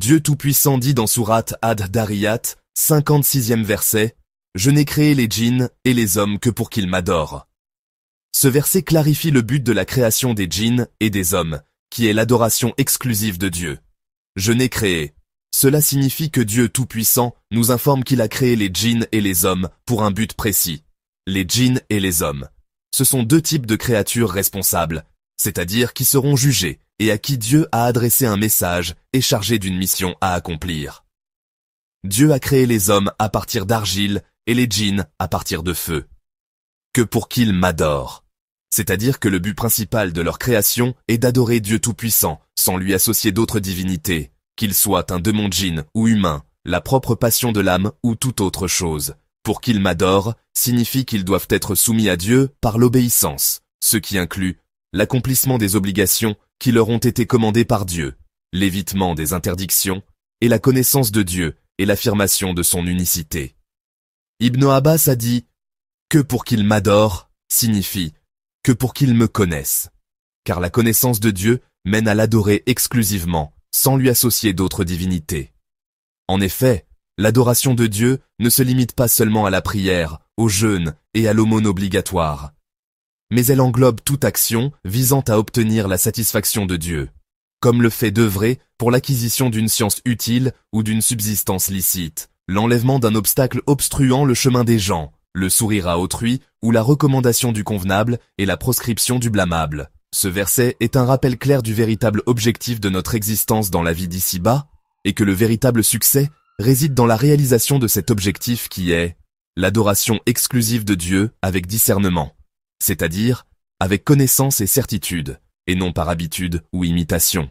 Dieu Tout-Puissant dit dans Sourate Ad-Dariyat, 56e verset, « Je n'ai créé les djinns et les hommes que pour qu'ils m'adorent. » Ce verset clarifie le but de la création des djinns et des hommes, qui est l'adoration exclusive de Dieu. Je n'ai créé. Cela signifie que Dieu Tout-Puissant nous informe qu'il a créé les djinns et les hommes pour un but précis. Les djinns et les hommes. Ce sont deux types de créatures responsables, c'est-à-dire qui seront jugées et à qui Dieu a adressé un message et chargé d'une mission à accomplir. Dieu a créé les hommes à partir d'argile et les djinns à partir de feu. Que pour qu'ils m'adorent. C'est-à-dire que le but principal de leur création est d'adorer Dieu Tout-Puissant, sans lui associer d'autres divinités, qu'il soit un démon djinn ou humain, la propre passion de l'âme ou toute autre chose. Pour qu'ils m'adorent signifie qu'ils doivent être soumis à Dieu par l'obéissance, ce qui inclut l'accomplissement des obligations qui leur ont été commandées par Dieu, l'évitement des interdictions et la connaissance de Dieu et l'affirmation de son unicité. Ibn Abbas a dit « Que pour qu'ils m'adorent » signifie « que pour qu'ils me connaissent », car la connaissance de Dieu mène à l'adorer exclusivement, sans lui associer d'autres divinités. En effet, l'adoration de Dieu ne se limite pas seulement à la prière, au jeûne et à l'aumône obligatoire, mais elle englobe toute action visant à obtenir la satisfaction de Dieu, comme le fait d'œuvrer pour l'acquisition d'une science utile ou d'une subsistance licite, l'enlèvement d'un obstacle obstruant le chemin des gens, le sourire à autrui ou la recommandation du convenable et la proscription du blâmable. Ce verset est un rappel clair du véritable objectif de notre existence dans la vie d'ici-bas, et que le véritable succès réside dans la réalisation de cet objectif qui est l'adoration exclusive de Dieu avec discernement, c'est-à-dire avec connaissance et certitude, et non par habitude ou imitation.